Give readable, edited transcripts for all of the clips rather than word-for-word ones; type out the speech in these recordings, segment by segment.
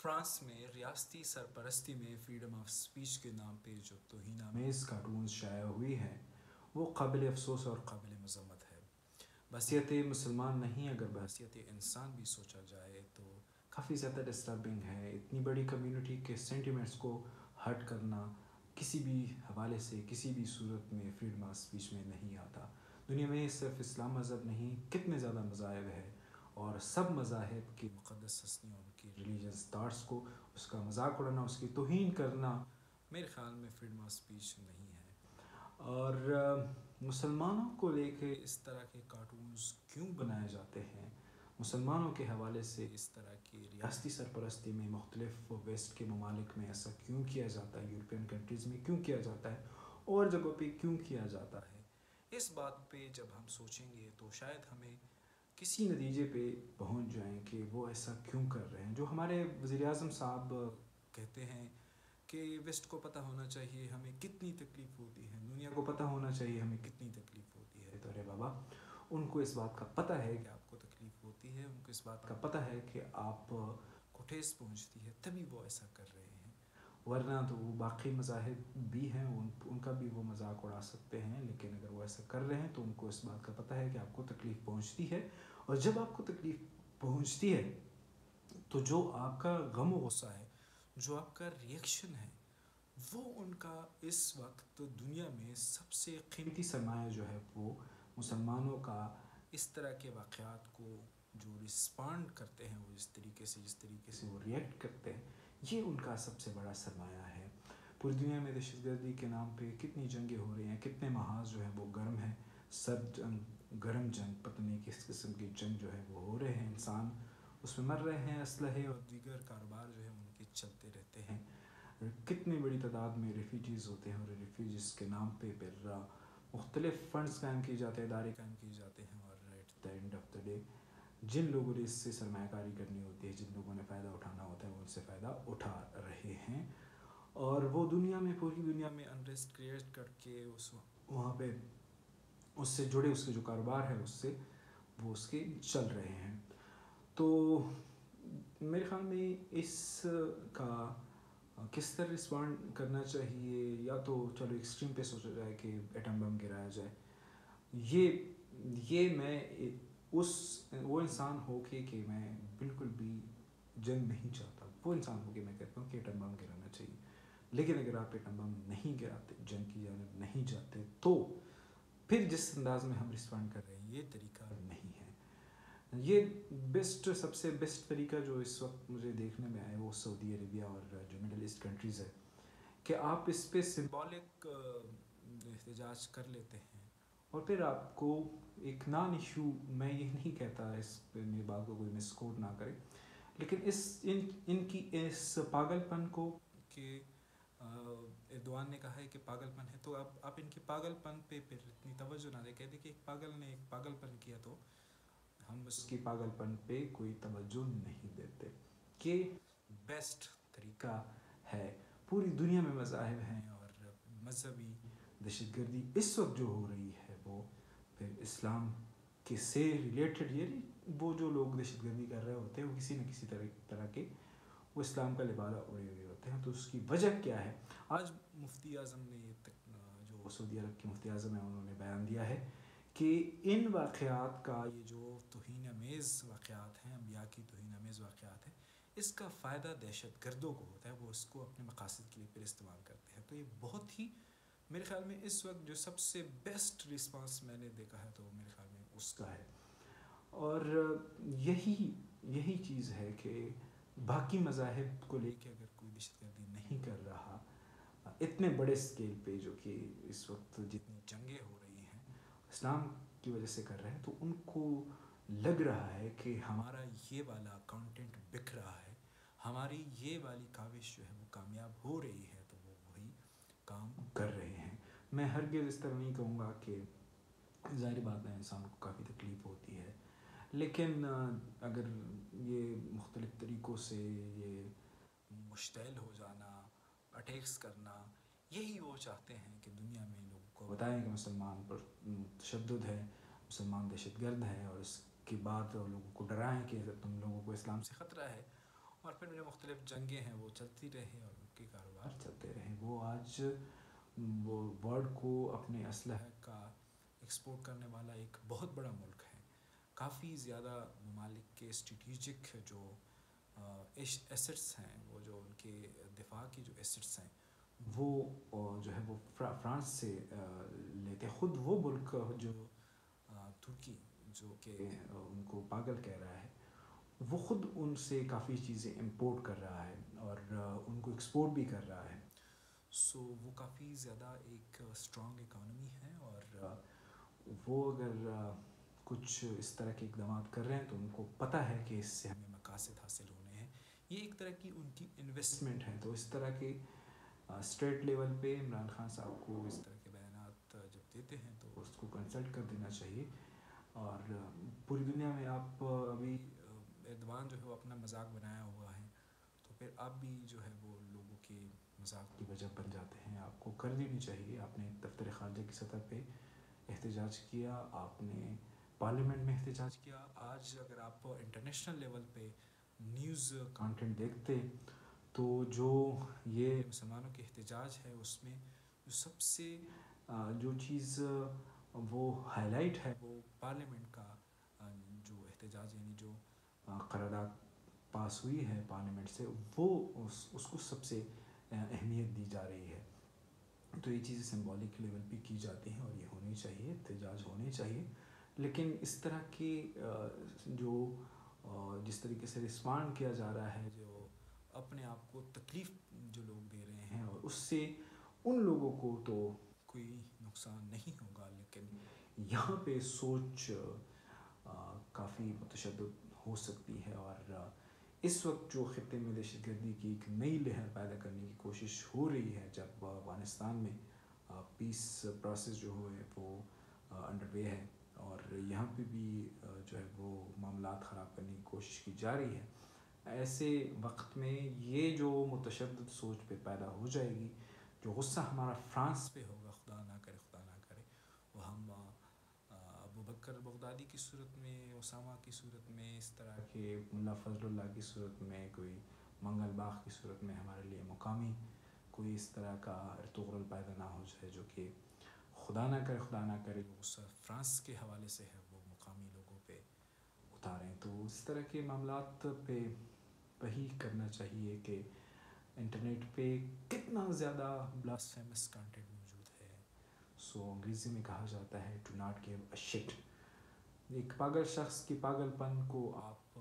France میں ریاستی سرپرستی میں فریڈم آف سپیچ کے نام پہ جو توہین آمیز کارٹونز شائع ہوئی ہیں وہ قابل افسوس اور قابل مذمت ہے۔ بحیثیت مسلمان نہیں، اگر بحیثیت انسان بھی سوچا جائے تو کافی زیادہ ڈسٹربنگ ہے۔ اتنی بڑی کمیونٹی کے سینٹیمنٹس کو ہرٹ کرنا کسی بھی حوالے سے کسی بھی صورت میں فریڈم آف سپیچ میں نہیں آتا۔ دنیا میں صرف اسلام مذہب نہیں، کتنے زیادہ مذاہب ہیں، اور سب مذاہب کی مقدس ہستیوں، ان کی ریلیجنس تھاٹس کو، اس کا مذاق اڑانا، اس کی توہین کرنا میرے خیال میں فریڈم آف سپیچ نہیں ہے۔ اور مسلمانوں کو لے کے اس طرح کے کارٹونز کیوں بنائے جاتے ہیں، مسلمانوں کے حوالے سے اس طرح کی ریاستی سرپرستی میں مختلف ویسٹ کے ممالک میں ایسا کیوں کیا جاتا ہے، یورپین کنٹریز میں کیوں کیا جاتا ہے، اور جگہوں پہ کیوں کیا جاتا ہے، اس بات پہ جب ہم سوچیں گے تو شاید ہمیں کسی نتیجے پہ پہنچ جائیں کہ وہ ایسا کیوں کر رہے ہیں۔ جو ہمارے وزیر اعظم صاحب کہتے ہیں کہ ویسٹ کو پتہ ہونا چاہیے ہمیں کتنی تکلیف ہوتی ہے، دنیا کو پتہ ہونا چاہیے ہمیں کتنی تکلیف ہوتی ہے، تو ارے بابا ان کو اس بات کا پتہ ہے کہ آپ کو تکلیف ہوتی ہے، ان کو اس بات کا پتہ ہے کہ آپ کو ٹھیس پہنچتی ہے، تبھی وہ ایسا کر رہے ہیں، ورنہ تو وہ باقی مذاہب بھی ہیں، ان کا بھی وہ مذاق اڑا سکتے ہیں، لیکن اگر وہ ایسا کر رہے ہیں تو ان کو اس بات کا پتہ ہے کہ آپ کو تکلیف پہنچتی ہے، اور جب آپ کو تکلیف پہنچتی ہے تو جو آپ کا غم و غصہ ہے، جو آپ کا ریئیکشن ہے، وہ ان کا اس وقت دنیا میں سب سے قیمتی سرمایہ جو ہے وہ مسلمانوں کا اس طرح کے واقعات کو جو رسپانڈ کرتے ہیں، وہ جس طریقے سے وہ ریئیکٹ کرتے ہیں، یہ ان کا سب سے بڑا سرمایہ ہے۔ پوری دنیا میں دہشت گردی کے نام پہ کتنی جنگیں ہو رہی ہیں، کتنے محاذ جو ہیں وہ گرم ہیں، سرد جنگ، گرم جنگ، پتہ نہیں کس قسم کی جنگ جو ہے وہ ہو رہے ہیں، انسان اس میں مر رہے ہیں، اسلحے اور دیگر کاروبار جو ہے ان کے چلتے رہتے ہیں، کتنی بڑی تعداد میں ریفیوجیز ہوتے ہیں، اور ریفیوجیز کے نام پہ پھر مختلف فنڈز قائم کیے جاتے ہیں، ادارے قائم کیے جاتے ہیں، اور at the end of the day جن لوگوں نے اس سے سرمایہ کاری کرنی ہوتی ہے، جن لوگوں نے فائدہ اٹھانا ہوتا ہے، وہ ان سے فائدہ اٹھا رہے ہیں، اور وہ دنیا میں، پوری دنیا میں انریسٹ کریٹ کر کے وہاں پہ اس سے جڑے اس کے جو کاروبار ہے اس سے وہ اس کے چل رہے ہیں۔ تو میرے خیال میں اس کا کس طرح رسپونڈ کرنا چاہیے، یا تو چلو ایکسٹریم پہ سوچا جائے کہ ایٹم بم گرایا جائے، یہ میں وہ انسان ہو کہ میں بالکل بھی جنگ نہیں چاہتا، وہ انسان ہو کہ میں کہتا ہوں کہ ایٹم بم گرانا چاہیے، لیکن اگر آپ ایٹم بم نہیں گراتے، جنگ کی جانب نہیں جاتے، تو پھر جس انداز میں ہم رسپونڈ کر رہے ہیں یہ طریقہ نہیں ہے۔ یہ سب سے بیسٹ طریقہ جو اس وقت مجھے دیکھنے میں آیا وہ سعودی عربیہ اور جو مڈل ایسٹ کنٹریز ہے، کہ آپ اس پہ سمبولک احتجاج کر لیتے ہیں، اور پھر آپ کو ایک نان ایشو، میں یہ نہیں کہتا اس میری بات کو کوئی مس کوٹ نہ کرے، لیکن ان کی اس پاگل پن کو، کہ ایردوان نے کہا ہے کہ پاگل پن ہے، تو آپ ان کی پاگل پن پہ پھر اتنی توجہ نہ دیں، کہتے کہ ایک پاگل نے ایک پاگل پن کیا تو ہم اس کی پاگل پن پہ کوئی توجہ نہیں دیتے، کہ بیسٹ طریقہ ہے۔ پوری دنیا میں مذاہب ہیں، اور مذہبی دہشت گردی اس وقت جو ہو رہی ہے وہ پھر اسلام کے سے ریلیٹڈ، یعنی وہ جو لوگ دہشت گردی کر رہے ہوتے ہیں وہ کسی نہ کسی طرح کے وہ اسلام کا لبادہ اڑے ہوئے ہوتے ہیں، تو اس کی وجہ کیا ہے؟ آج مفتی اعظم نے جو سعودی عرب کے مفتی اعظم ہیں انہوں نے بیان دیا ہے کہ ان واقعات کا، یہ جو توہین امیز واقعات ہیں، انبیاء کی توہین امیز واقعات ہیں، اس کا فائدہ دہشت گردوں کو ہوتا ہے، وہ اس کو اپنے مقاصد کے لیے پھر استعمال کرتے ہیں، تو یہ بہت ہی میرے خیال میں اس وقت جو سب سے بیسٹ رسپانس میں نے دیکھا ہے تو میرے خیال میں اس کا ہے، اور یہی چیز ہے کہ باقی مذاہب کو لے کے اگر کوئی دہشت گردی نہیں کر رہا اتنے بڑے اسکیل پہ، جو کہ اس وقت جتنی جنگیں ہو رہی ہیں اسلام کی وجہ سے کر رہے ہیں، تو ان کو لگ رہا ہے کہ ہمارا یہ والا کانٹینٹ بک رہا ہے، ہماری یہ والی کاوش جو ہے وہ کامیاب ہو رہی ہے، تو وہ وہی کام کر رہے ہیں۔ میں ہرگز اس طرح نہیں کہوں گا کہ ظاہر بات ہے انسان کو کافی تکلیف ہوتی ہے، لیکن اگر یہ مختلف طریقوں سے یہ مشتعل ہو جانا، اٹیکس کرنا، یہی وہ چاہتے ہیں کہ دنیا میں لوگوں کو بتائیں کہ مسلمان پر تشدد ہے، مسلمان دہشت گرد ہے، اور اس کے بعد لوگوں کو ڈرائیں کہ تم لوگوں کو اسلام سے خطرہ ہے، اور پھر جو مختلف جنگیں ہیں وہ چلتی رہیں اور ان کے کاروبار چلتے رہیں. وہ آج وہ ورلڈ کو اپنے اسلحے کا ایکسپورٹ کرنے والا ایک بہت بڑا ملک ہے. کافی زیادہ ممالک کے اسٹریٹجک جو ایسٹس ہیں، وہ جو ان کے دفاع کی جو ایسٹس ہیں، وہ جو ہے وہ فرانس سے لیتے. خود وہ ملک جو ترکی، جو کہ ان کو پاگل کہہ رہا ہے، وہ خود ان سے کافی چیزیں امپورٹ کر رہا ہے اور ان کو ایکسپورٹ بھی کر رہا ہے. سو وہ کافی زیادہ ایک اسٹرانگ اکانومی ہے، اور وہ اگر کچھ اس طرح کے اقدامات کر رہے ہیں تو ان کو پتہ ہے کہ اس سے ہمیں مقاصد حاصل ہونے ہیں. یہ ایک طرح کی ان کی انویسٹمنٹ ہے. تو اس طرح کے اسٹیٹ لیول پہ عمران خان صاحب کو اس طرح کے بیانات جب دیتے ہیں تو اس کو کنسلٹ کر دینا چاہیے. اور پوری دنیا میں آپ ابھی ایردوان جو ہے وہ اپنا مذاق بنایا ہوا ہے، تو پھر آپ بھی جو ہے وہ لوگوں کے مذاق کی وجہ بن جاتے ہیں. آپ کو کر دینی چاہیے. آپ نے دفتر خارجہ کی سطح پہ احتجاج کیا، آپ نے پارلیمنٹ میں احتجاج کیا. آج اگر آپ انٹرنیشنل لیول پہ نیوز کانٹینٹ دیکھتے تو جو یہ مسلمانوں کے احتجاج ہے، اس میں جو سب سے جو چیز وہ ہائی لائٹ ہے وہ پارلیمنٹ کا جو احتجاج، یعنی جو قرارداد پاس ہوئی ہے پارلیمنٹ سے، وہ اس کو سب سے اہمیت دی جا رہی ہے. تو یہ چیزیں سمبولک لیول پہ کی جاتی ہیں اور یہ ہونی چاہیے، احتجاج ہونے چاہیے. لیکن اس طرح کی جو جس طریقے سے رسپانڈ کیا جا رہا ہے، جو اپنے آپ کو تکلیف جو لوگ دے رہے ہیں، اور اس سے ان لوگوں کو تو کوئی نقصان نہیں ہوگا، لیکن یہاں پہ سوچ کافی متشدد ہو سکتی ہے. اور اس وقت جو خطے میں دہشت گردی کی ایک نئی لہر پیدا کرنے کی کوشش ہو رہی ہے، جب افغانستان میں پیس پروسیس جو ہے وہ انڈر وے ہے، اور یہاں پہ بھی جو ہے وہ معاملات خراب کرنے کی کوشش کی جا رہی ہے، ایسے وقت میں یہ جو متشدد سوچ پہ پیدا ہو جائے گی، جو غصہ ہمارا فرانس پہ ہوگا، خدا نہ کرے خدا نہ کرے، وہ ہم ابو بکر بغدادی کی صورت میں، اسامہ کی صورت میں، اس طرح کے ملا فضل اللہ کی صورت میں، کوئی منگل باغ کی صورت میں ہمارے لیے مقامی کوئی اس طرح کا ارطغرل پیدا نہ ہو جائے، جو کہ خدا نہ کرے غصہ فرانس کے حوالے سے ہے، وہ مقامی لوگوں پہ اتاریں. تو اس طرح کے معاملات پہ وہی کرنا چاہیے کہ انٹرنیٹ پہ کتنا زیادہ بلاسفیمس کانٹینٹ موجود ہے. سو انگریزی میں کہا جاتا ہے to not give a shit. ایک پاگل شخص کی پاگل پن کو آپ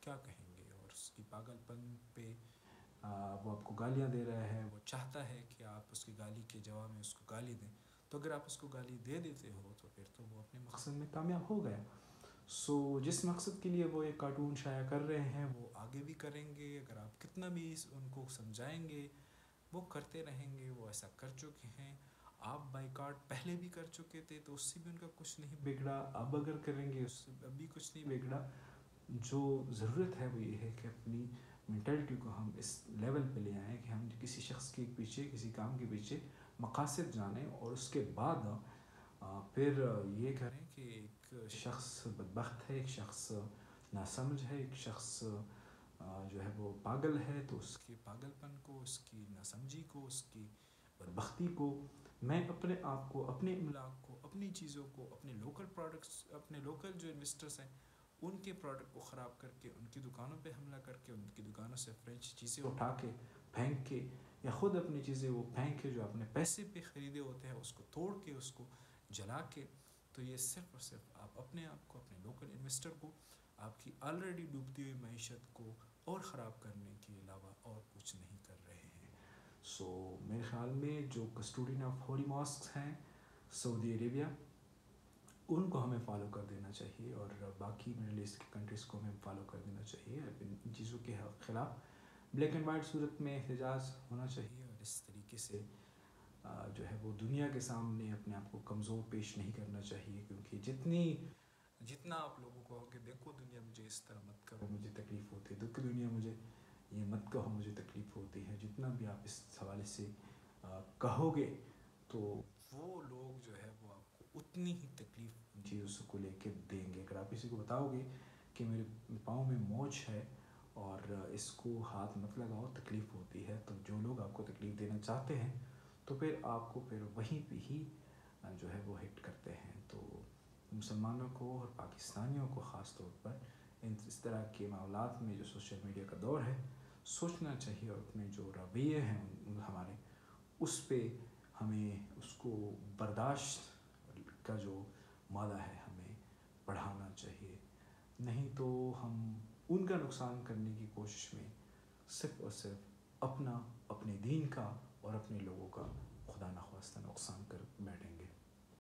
کیا کہیں گے، اور اس کی پاگل پن پہ وہ آپ کو گالیاں دے رہا ہے، وہ چاہتا ہے کہ آپ اس کی گالی کے جواب میں اس کو گالی دیں. تو اگر آپ اس کو گالی دے دیتے ہو تو پھر تو وہ اپنے مقصد میں کامیاب ہو گیا. سو جس مقصد کے لیے وہ ایک کارٹون شائع کر رہے ہیں وہ آگے بھی کریں گے. اگر آپ کتنا بھی ان کو سمجھائیں گے وہ کرتے رہیں گے. وہ ایسا کر چکے ہیں. آپ بائیکاٹ پہلے بھی کر چکے تھے تو اس سے بھی ان کا کچھ نہیں بگڑا. اب اگر کریں گے اس سے اب بھی کچھ نہیں بگڑا. جو ضرورت ہے وہ یہ ہے کہ اپنی مینٹلٹی کو ہم اس لیول پہ لے آئیں کہ ہم کسی شخص کے پیچھے، کسی کام کے پیچھے مقاصد جانیں، اور اس کے بعد پھر یہ کریں کہ ایک شخص بدبخت ہے، ایک شخص ناسمجھ ہے، ایک شخص جو ہے وہ پاگل ہے، تو اس کے پاگل پن کو، اس کی ناسمجھی کو، اس کی بدبختی کو میں اپنے آپ کو، اپنے املاک کو، اپنی چیزوں کو، اپنے لوکل پروڈکٹس، اپنے لوکل جو انویسٹرس ہیں ان کے پروڈکٹ کو خراب کر کے، ان کی دکانوں پہ حملہ کر کے، ان کی دکانوں سے فرینچ چیزیں اٹھا کے پھینک کے، یا خود اپنی چیزیں وہ پھینک کے جو اپنے پیسے پہ خریدے ہوتے ہیں اس کو توڑ کے، اس کو جلا کے، تو یہ صرف اور صرف آپ اپنے آپ کو، اپنے لوکل انویسٹر کو، آپ کی آلریڈی ڈوبتی ہوئی معیشت کو اور خراب کرنے کے علاوہ اور کچھ نہیں کر رہے ہیں. سو میرے خیال میں جو کسٹوڈین آف ہولی ماسکس ہیں سعودی عربیہ، ان کو ہمیں فالو کر دینا چاہیے، اور باقی مڈل ایسٹ کی کنٹریز کو ہمیں فالو کر دینا چاہیے. ان چیزوں کے خلاف بلیک اینڈ وائٹ صورت میں احتجاج ہونا چاہیے، اور اس طریقے سے جو ہے وہ دنیا کے سامنے اپنے آپ کو کمزور پیش نہیں کرنا چاہیے. کیونکہ جتنا آپ لوگوں کو ہو کہ دیکھو دنیا مجھے اس طرح مت کرو، مجھے تکلیف ہوتی ہے، دیکھو دنیا مجھے یہ مت کہو، مجھے تکلیف ہوتی ہے، جتنا بھی آپ اس حوالے سے کہو گے تو وہ لوگ جو ہے وہ آپ کو اتنی ہی تکلیف ان چیزوں کو لے کے دیں گے. اگر آپ کسی کو بتاؤ گے کہ میرے پاؤں میں موچ ہے اور اس کو ہاتھ مت لگاؤ، تکلیف ہوتی ہے تو جو لوگ آپ کو تکلیف دینا چاہتے ہیں تو پھر آپ کو پھر وہیں پہ ہی جو ہے وہ ہٹ کرتے ہیں. تو مسلمانوں کو اور پاکستانیوں کو خاص طور پر اس طرح کے معاملات میں جو سوشل میڈیا کا دور ہے سوچنا چاہیے، اور اپنے جو رویے ہیں ہمارے اس پہ ہمیں اس کو برداشت کا جو مادہ ہے ہمیں بڑھانا چاہیے. نہیں تو ہم ان کا نقصان کرنے کی کوشش میں صرف اور صرف اپنے دین کا اور اپنے لوگوں کا خدا نخواستہ نقصان کر بیٹھیں گے.